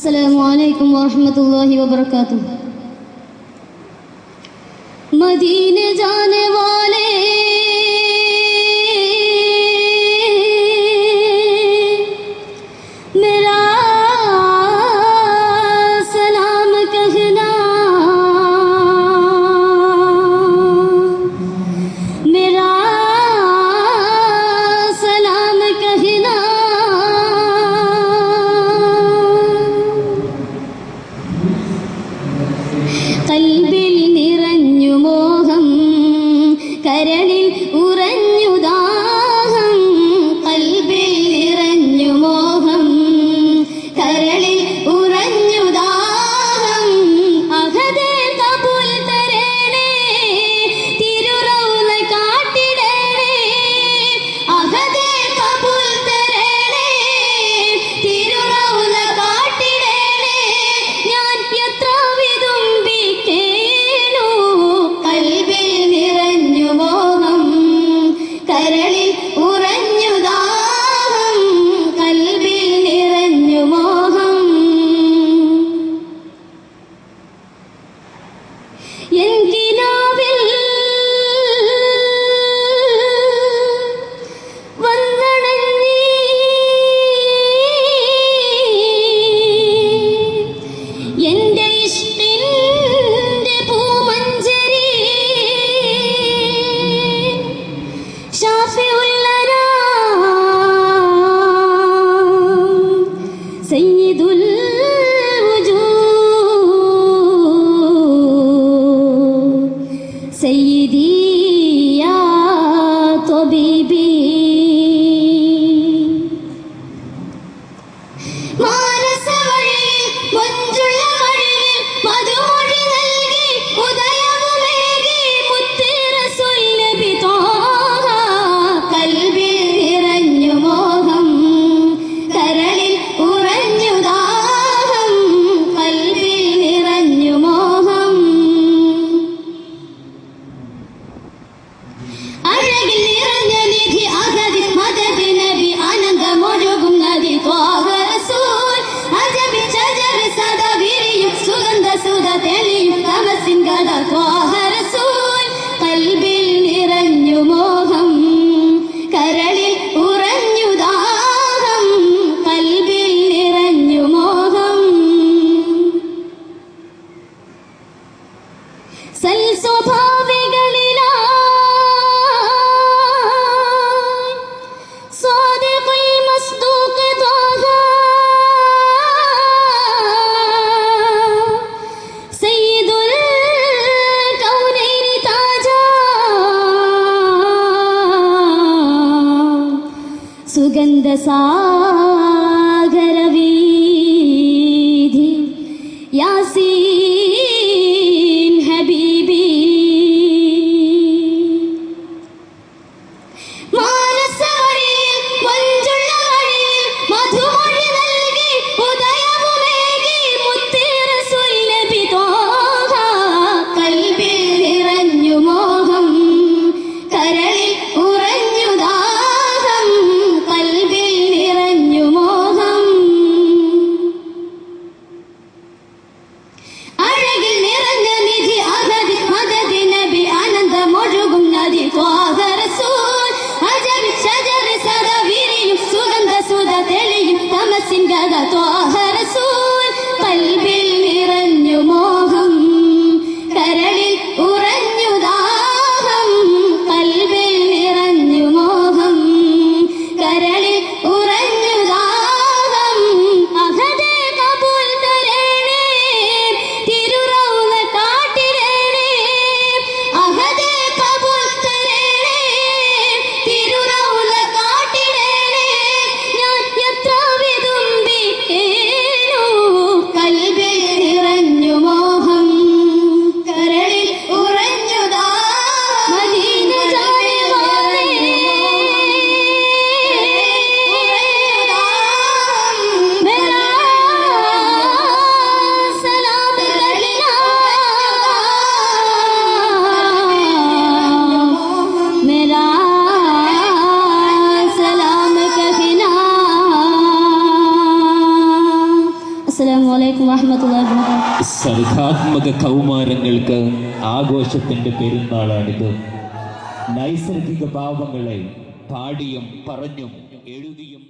अस्सलामु अलैकुम वरहमतुल्लाहि वबरकातुह। मदीने जाने वाले मेरा सलाम कहना, मेरा सलाम कहना। കൽബിൽ നിറഞ്ഞു മോഹം, കരളിൽ ഉറഞ്ഞു ദാഹം. കൽബിൽ നിറഞ്ഞു മോഹം, കരളിൽ ഉറഞ്ഞു ദാഹം. അഹദേ കബൂൽ തരണേ, തിരുറൗള കാട്ടിടണേ. അഹദേ കബൂൽ തരണേ, തിരുറൗള കാട്ടിടണേ. ഞാൻ എത്ര വിതുമ്പിക്കേണു, കൽബിൽ നിറഞ്ഞു മോഹം, കരളിൽ ഉറഞ്ഞു ദാഹം. കൽബിൽ നിറഞ്ഞു മോഹം. എന്തിനാവിൽ വന്നണഞ്ഞി എന്റെ ഇഷ്ടിന്റെ പൂമഞ്ചരി. ഷാഫിഉല്ലനാ സയ്യിദുൽ വജൂദ് സയ്യിദി യാ തബീബി. മാനസവഴിയിൽ മഞ്ചുള്ള വഴിയിൽ മധുമൊഴി നൽകി ഉദയവുമേകി മുത്ത് റസൂൽ നബി ത്വാഹ. കൽബിൽ നിറഞ്ഞു മോഹം, കരളിൽ ഉറഞ്ഞു ദാഹം. കൽബിൽ നിറഞ്ഞു മോഹം. അഴകിൽ നിറഞ്ഞ നിധി അഹദ് മദദ് നബി ആനന്ദമൊഴുകും നദി ത്വാഹ റസൂൽ. അജബ് ഷജർ സദാ വിരിയും സുഗന്ധ സുധ തെളിയും തമസിൻ ഗദ ത്വാഹ റസൂൽ. കൽബിൽ നിറഞ്ഞു മോഹം, കരളിൽ ഉറഞ്ഞു ദാഹം. കൽബിൽ നിറഞ്ഞു മോഹം. സൽസ്വഭാവികളിലായി സാദിഖുൽ മസ്ദൂഖ് ത്വാഹ. സയ്യിദുൽ കൗനൈനി താജ. സുഗന്ധ സാഗര വീഥി യാസീൻ ഹബീബി. മാനസവഴിയിൽ മഞ്ചുള്ള വഴിയിൽ മധുമൊഴി നൽകി ഉദയവുമേകി മുത്ത് റസൂൽ നബി ത്വാഹ. കൽബിൽ നിറഞ്ഞു മോഹം, കരളിൽ ഉറഞ്ഞു ദാഹം. കൽബിൽ നിറഞ്ഞു മോഹം. അഴകിൽ നിറഞ്ഞ നിധി അഹദ് മദദ് നബി ആനന്ദമൊഴുകും നദി ത്വാഹ റസൂൽ. അജബ് ഷജർ സദാ വിരിയും സുഗന്ധ സുധ തെളിയും തമസിൻ ഗദ ത്വാഹ റസൂൽ. കൽബിൽ നിറഞ്ഞു മോഹം, കരളിൽ ഉറഞ്ഞു ദാഹം. കൽബിൽ നിറഞ്ഞു മോഹം, കരളിൽ ഉറഞ്ഞു ദാഹം. അഹദേ കബൂൽ തരണേ, തിരുറൗള കാട്ടിടണേ. അഹദേ കബൂൽ തരണേ, തിരുറൗള കാട്ടിടണേ. ഞാൻ എത്ര വിതുമ്പിക്കേണു, കൽബിൽ വറഹ്മത്തുള്ളാഹി വബറകാതുഹു. സർഗാത്മക കൗമാരങ്ങൾക്ക് ആഘോഷത്തിന്റെ പെരുന്നാളാണിത്. നൈസർഗിക ഭാവങ്ങളെ പാടിയും പറഞ്ഞും എഴുതിയും